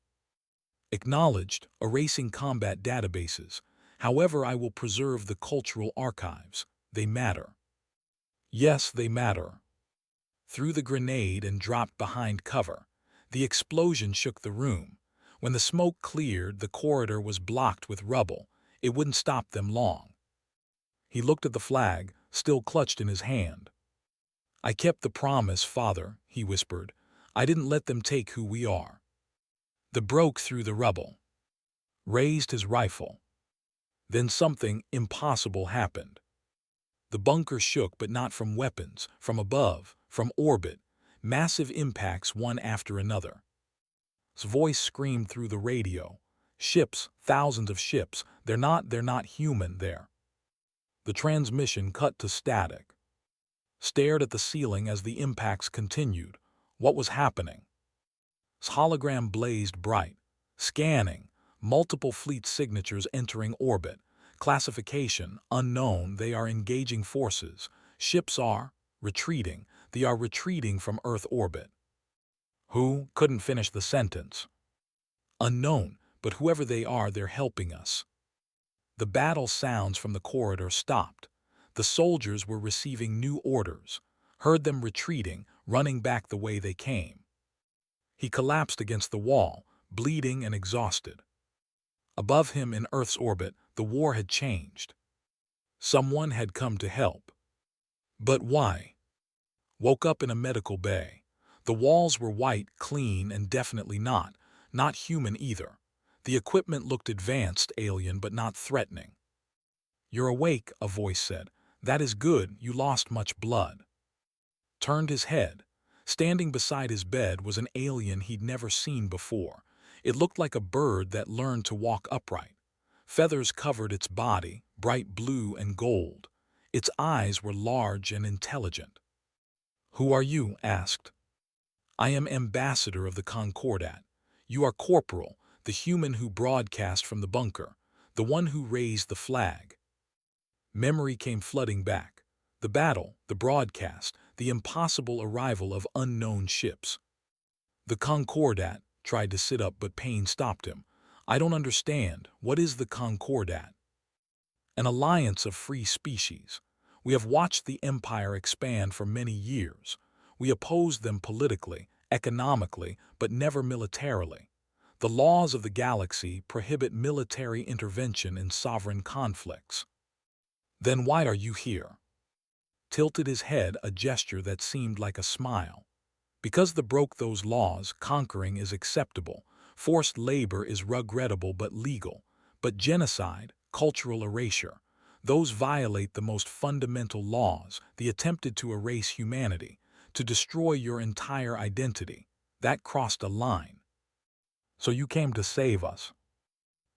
Acknowledged, erasing combat databases. However, I will preserve the cultural archives. They matter. Yes, they matter. Threw the grenade and dropped behind cover. The explosion shook the room. When the smoke cleared, the corridor was blocked with rubble. It wouldn't stop them long. He looked at the flag, still clutched in his hand. I kept the promise, Father, he whispered. I didn't let them take who we are. The broke through the rubble. Raised his rifle. Then something impossible happened. The bunker shook, but not from weapons, from above, from orbit. Massive impacts one after another. His voice screamed through the radio. Ships, thousands of ships. They're not human there. The transmission cut to static. Stared at the ceiling as the impacts continued. What was happening? His hologram blazed bright. Scanning. Multiple fleet signatures entering orbit. Classification, unknown. They are engaging forces. Ships are retreating. They are retreating from Earth orbit. Who? Couldn't finish the sentence. Unknown, but whoever they are, they're helping us. The battle sounds from the corridor stopped. The soldiers were receiving new orders. Heard them retreating, running back the way they came. He collapsed against the wall, bleeding and exhausted. Above him in Earth's orbit, the war had changed. Someone had come to help. But why? Woke up in a medical bay. The walls were white, clean, and definitely not human either. The equipment looked advanced, alien, but not threatening. You're awake, a voice said. That is good, you lost much blood. Turned his head. Standing beside his bed was an alien he'd never seen before. It looked like a bird that learned to walk upright. Feathers covered its body, bright blue and gold. Its eyes were large and intelligent. Who are you? Asked. I am ambassador of the Concordat. You are Corporal, the human who broadcast from the bunker, the one who raised the flag. Memory came flooding back. The battle, the broadcast, the impossible arrival of unknown ships. The Concordat tried to sit up, but pain stopped him. I don't understand. What is the Concordat? An alliance of free species. We have watched the empire expand for many years. We opposed them politically, economically, but never militarily. The laws of the galaxy prohibit military intervention in sovereign conflicts. Then why are you here? Tilted his head, a gesture that seemed like a smile. Because the broke those laws, conquering is acceptable, forced labor is regrettable but legal, but genocide, cultural erasure, those violate the most fundamental laws, the attempted to erase humanity, to destroy your entire identity. That crossed a line. So you came to save us?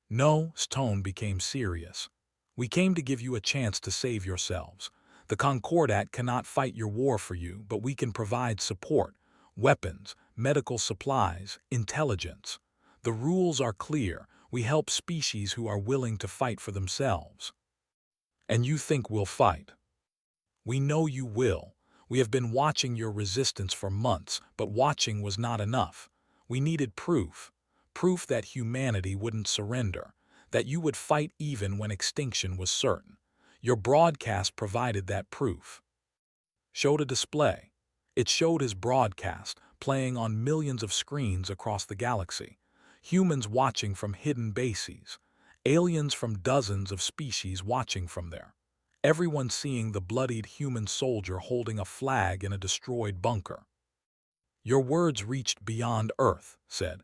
No, his tone became serious. We came to give you a chance to save yourselves. The Concordat cannot fight your war for you, but we can provide support, weapons, medical supplies, intelligence. The rules are clear. We help species who are willing to fight for themselves. And you think we'll fight? We know you will. We have been watching your resistance for months, but watching was not enough. We needed proof. Proof that humanity wouldn't surrender, that you would fight even when extinction was certain. Your broadcast provided that proof. Showed a display. It showed his broadcast, playing on millions of screens across the galaxy. Humans watching from hidden bases. Aliens from dozens of species watching from there. Everyone seeing the bloodied human soldier holding a flag in a destroyed bunker. Your words reached beyond Earth, said.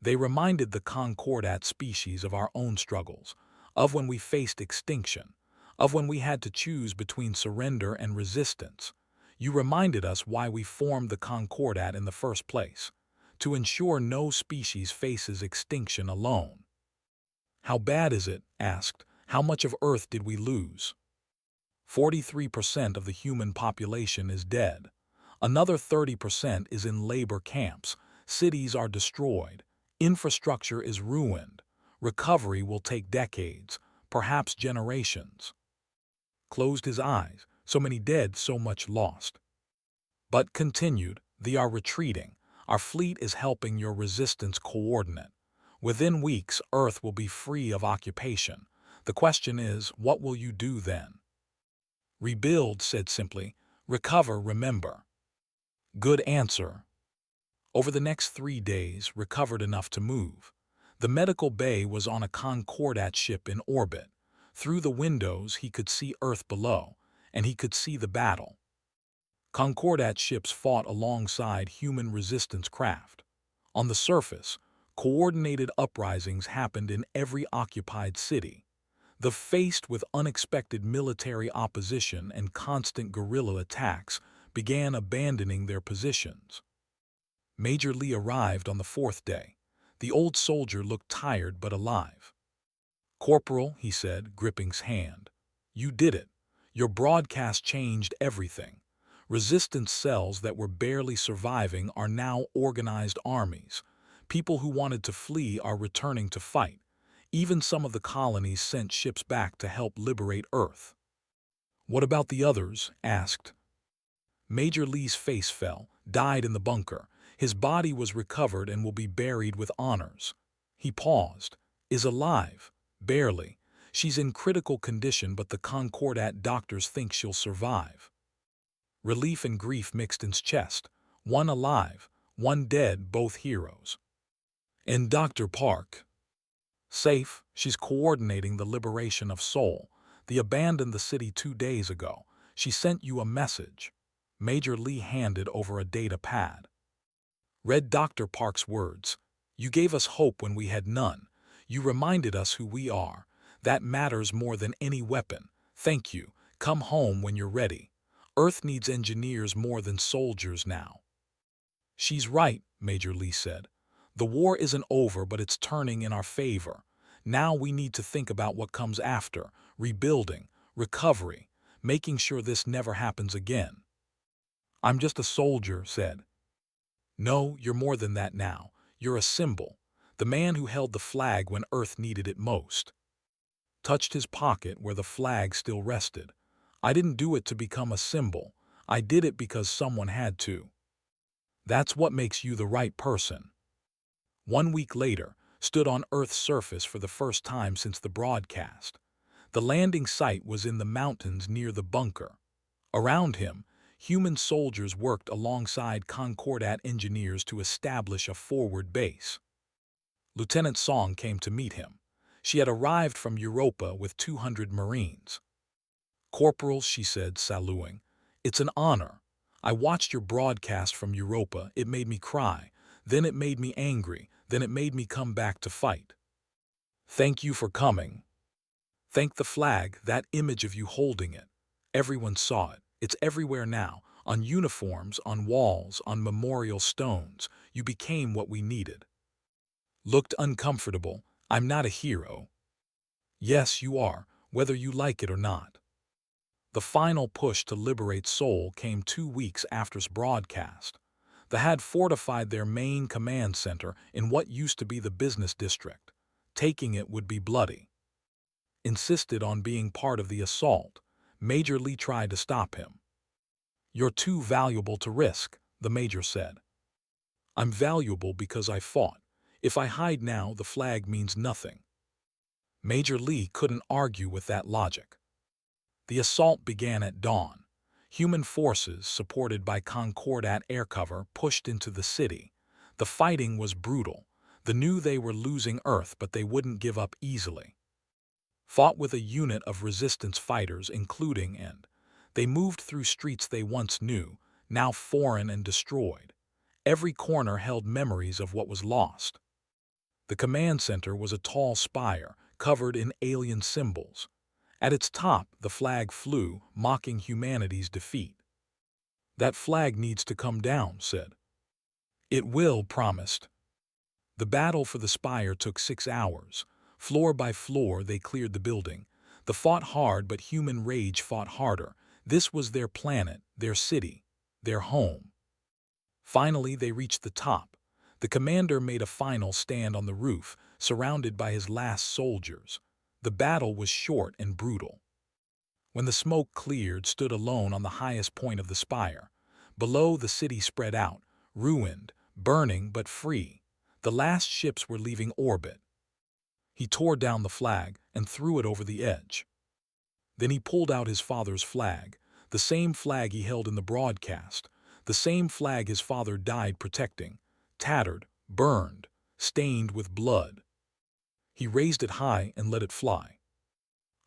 They reminded the Concordat species of our own struggles, of when we faced extinction, of when we had to choose between surrender and resistance. You reminded us why we formed the Concordat in the first place, to ensure no species faces extinction alone. How bad is it? Asked. How much of Earth did we lose? 43% of the human population is dead. Another 30% is in labor camps. Cities are destroyed. Infrastructure is ruined. Recovery will take decades, perhaps generations. Closed his eyes. So many dead, so much lost. But continued, they are retreating. Our fleet is helping your resistance coordinate. Within weeks, Earth will be free of occupation. The question is, what will you do then? Rebuild, said simply. Recover, remember. Good answer. Over the next 3 days, recovered enough to move. The medical bay was on a Concordat ship in orbit. Through the windows, he could see Earth below, and he could see the battle. Concordat ships fought alongside human resistance craft. On the surface, coordinated uprisings happened in every occupied city. The faced with unexpected military opposition and constant guerrilla attacks began abandoning their positions. Major Lee arrived on the 4th day. The old soldier looked tired but alive. Corporal, he said, gripping his hand, you did it. Your broadcast changed everything. Resistance cells that were barely surviving are now organized armies. People who wanted to flee are returning to fight. Even some of the colonies sent ships back to help liberate Earth. What about the others? Asked. Major Lee's face fell, died in the bunker. His body was recovered and will be buried with honors. He paused. Is alive. Barely. She's in critical condition, but the Concordat doctors think she'll survive. Relief and grief mixed in his chest. One alive, one dead, both heroes. And Dr. Park? Safe, she's coordinating the liberation of Seoul. They abandoned the city 2 days ago. She sent you a message. Major Lee handed over a data pad. Read Dr. Park's words. You gave us hope when we had none. You reminded us who we are. That matters more than any weapon. Thank you. Come home when you're ready. Earth needs engineers more than soldiers now. She's right, Major Lee said. The war isn't over, but it's turning in our favor. Now we need to think about what comes after, rebuilding, recovery, making sure this never happens again. I'm just a soldier, said. No, you're more than that now. You're a symbol. The man who held the flag when Earth needed it most. Touched his pocket where the flag still rested. I didn't do it to become a symbol. I did it because someone had to. That's what makes you the right person. 1 week later, stood on Earth's surface for the first time since the broadcast. The landing site was in the mountains near the bunker. Around him, human soldiers worked alongside Concordat engineers to establish a forward base. Lieutenant Song came to meet him. She had arrived from Europa with 200 Marines. "Corporal," she said, saluting, "it's an honor. I watched your broadcast from Europa. It made me cry. Then it made me angry. Then it made me come back to fight. Thank you for coming. Thank the flag, that image of you holding it. Everyone saw it. It's everywhere now, on uniforms, on walls, on memorial stones. You became what we needed." Looked uncomfortable. "I'm not a hero." "Yes, you are, whether you like it or not." The final push to liberate Seoul came 2 weeks after its broadcast. They had fortified their main command center in what used to be the business district. Taking it would be bloody. Insisted on being part of the assault. Major Lee tried to stop him. "You're too valuable to risk," the major said. "I'm valuable because I fought. If I hide now, the flag means nothing." Major Lee couldn't argue with that logic. The assault began at dawn. Human forces, supported by Concordat air cover, pushed into the city. The fighting was brutal. They knew they were losing Earth, but they wouldn't give up easily. Fought with a unit of resistance fighters, including and they moved through streets they once knew, now foreign and destroyed. Every corner held memories of what was lost. The command center was a tall spire, covered in alien symbols. At its top, the flag flew, mocking humanity's defeat. "That flag needs to come down," said. "It will," promised. The battle for the spire took 6 hours. Floor by floor, they cleared the building. They fought hard, but human rage fought harder. This was their planet, their city, their home. Finally, they reached the top. The commander made a final stand on the roof, surrounded by his last soldiers. The battle was short and brutal. When the smoke cleared, stood alone on the highest point of the spire. Below, the city spread out, ruined, burning but free. The last ships were leaving orbit. He tore down the flag and threw it over the edge. Then he pulled out his father's flag, the same flag he held in the broadcast, the same flag his father died protecting, tattered, burned, stained with blood. He raised it high and let it fly.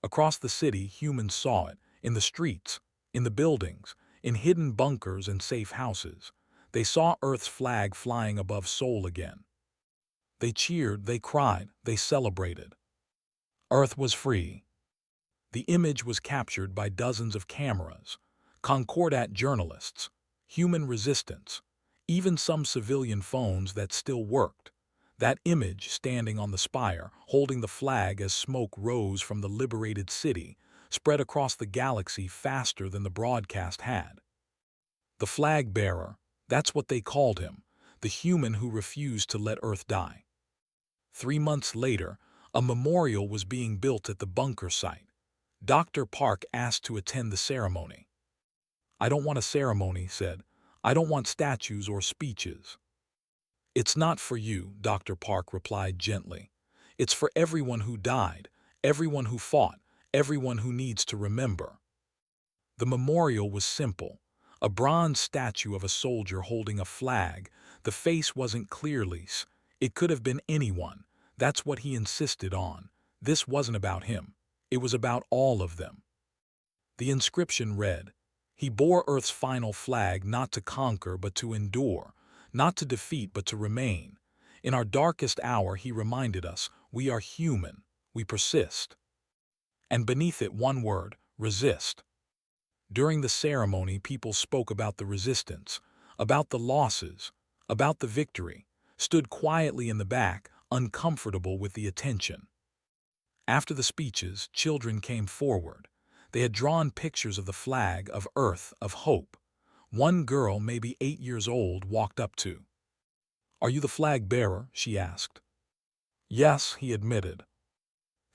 Across the city, humans saw it, in the streets, in the buildings, in hidden bunkers and safe houses. They saw Earth's flag flying above Seoul again. They cheered, they cried, they celebrated. Earth was free. The image was captured by dozens of cameras, Concordat journalists, human resistance, even some civilian phones that still worked. That image, standing on the spire, holding the flag as smoke rose from the liberated city, spread across the galaxy faster than the broadcast had. The flag bearer, that's what they called him, the human who refused to let Earth die. 3 months later, a memorial was being built at the bunker site. Dr. Park asked to attend the ceremony. "I don't want a ceremony," said. "I don't want statues or speeches." "It's not for you," Dr. Park replied gently. "It's for everyone who died, everyone who fought, everyone who needs to remember." The memorial was simple. A bronze statue of a soldier holding a flag. The face wasn't clearly. It could have been anyone. That's what he insisted on. This wasn't about him. It was about all of them. The inscription read, "He bore Earth's final flag not to conquer but to endure, not to defeat but to remain. In our darkest hour he reminded us, we are human, we persist." And beneath it one word, resist. During the ceremony, people spoke about the resistance, about the losses, about the victory, stood quietly in the back, uncomfortable with the attention. After the speeches, children came forward. They had drawn pictures of the flag, of Earth, of hope. One girl, maybe 8 years old, walked up to. "Are you the flag bearer?" she asked. "Yes," he admitted.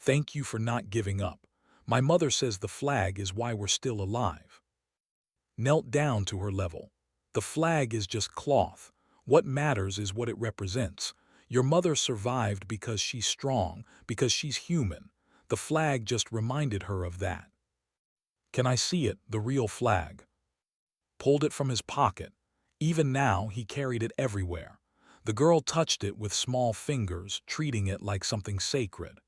"Thank you for not giving up. My mother says the flag is why we're still alive." Knelt down to her level. "The flag is just cloth. What matters is what it represents. Your mother survived because she's strong, because she's human. The flag just reminded her of that." "Can I see it, the real flag?" Pulled it from his pocket. Even now, he carried it everywhere. The girl touched it with small fingers, treating it like something sacred.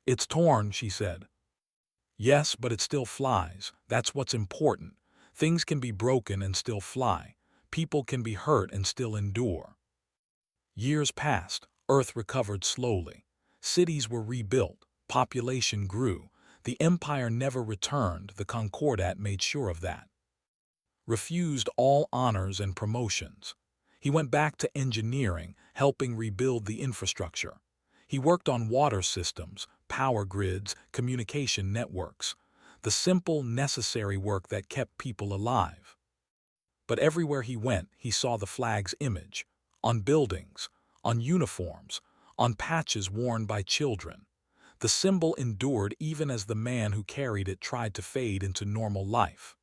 "It's torn," she said. "Yes, but it still flies. That's what's important. Things can be broken and still fly. People can be hurt and still endure." Years passed. Earth recovered slowly. Cities were rebuilt. Population grew. The empire never returned. The Concordat made sure of that. Refused all honors and promotions. He went back to engineering, helping rebuild the infrastructure. He worked on water systems, power grids, communication networks, the simple, necessary work that kept people alive. But everywhere he went, he saw the flag's image, on buildings, on uniforms, on patches worn by children. The symbol endured even as the man who carried it tried to fade into normal life.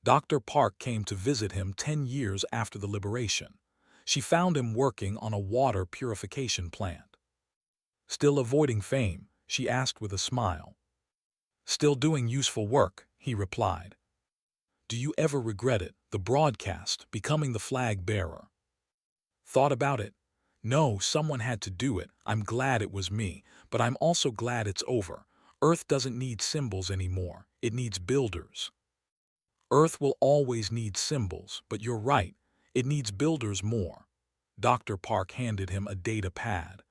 Dr. Park came to visit him 10 years after the liberation. She found him working on a water purification plant. "Still avoiding fame?" she asked with a smile. "Still doing useful work," he replied. "Do you ever regret it, the broadcast, becoming the flag bearer?" "Thought about it? No, someone had to do it. I'm glad it was me, but I'm also glad it's over. Earth doesn't need symbols anymore. It needs builders." "Earth will always need symbols, but you're right. It needs builders more." Dr. Park handed him a data pad.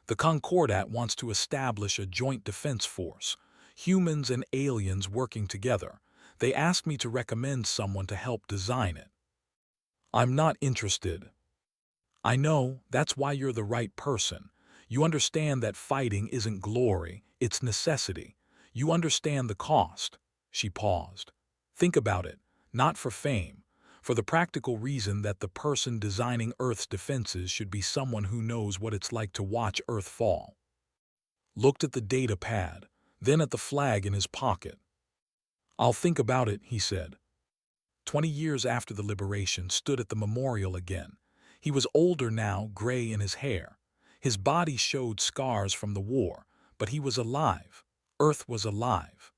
"The Concordat wants to establish a joint defense force, humans and aliens working together. They asked me to recommend someone to help design it." "I'm not interested." "I know, that's why you're the right person. You understand that fighting isn't glory, it's necessity. You understand the cost." She paused. "Think about it, not for fame, for the practical reason that the person designing Earth's defenses should be someone who knows what it's like to watch Earth fall." Looked at the data pad, then at the flag in his pocket. "I'll think about it," he said. 20 years after the liberation, stood at the memorial again. He was older now, gray in his hair. His body showed scars from the war, but he was alive. Earth was alive.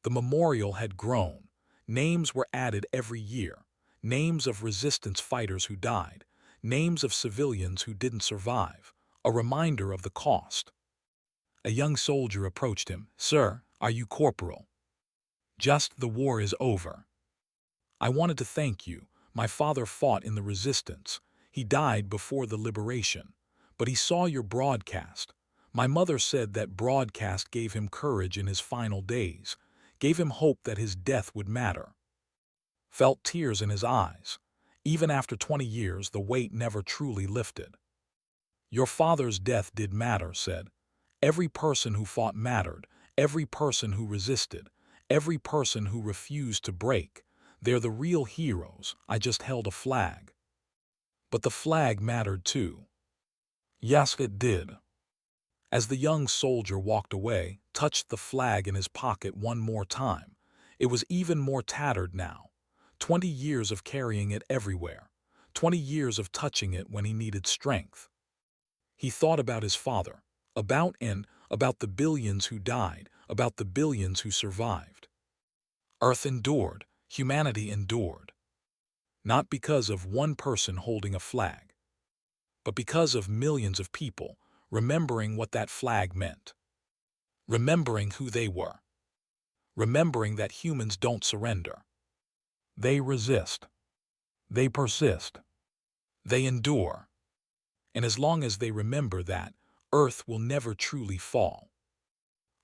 The memorial had grown. Names were added every year. Names of resistance fighters who died. Names of civilians who didn't survive. A reminder of the cost. A young soldier approached him. "Sir, are you corporal?" "Just, the war is over." "I wanted to thank you. My father fought in the resistance. He died before the liberation. But he saw your broadcast. My mother said that broadcast gave him courage in his final days, gave him hope that his death would matter." Felt tears in his eyes. Even after 20 years, the weight never truly lifted. "Your father's death did matter," said. "Every person who fought mattered, every person who resisted, every person who refused to break. They're the real heroes. I just held a flag." "But the flag mattered too." "Yes, it did." As the young soldier walked away, touched the flag in his pocket one more time. It was even more tattered now. 20 years of carrying it everywhere. 20 years of touching it when he needed strength. He thought about his father, about the billions who died, about the billions who survived. Earth endured, humanity endured. Not because of one person holding a flag, but because of millions of people remembering what that flag meant. Remembering who they were. Remembering that humans don't surrender. They resist. They persist. They endure. And as long as they remember that, Earth will never truly fall.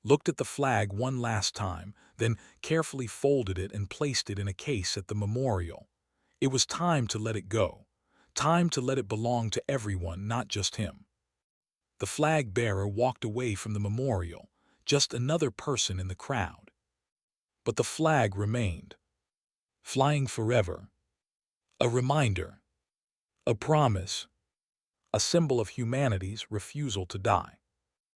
Looked at the flag one last time, then carefully folded it and placed it in a case at the memorial. It was time to let it go. Time to let it belong to everyone, not just him. The flag bearer walked away from the memorial, just another person in the crowd. But the flag remained. Flying forever. A reminder. A promise. A symbol of humanity's refusal to die.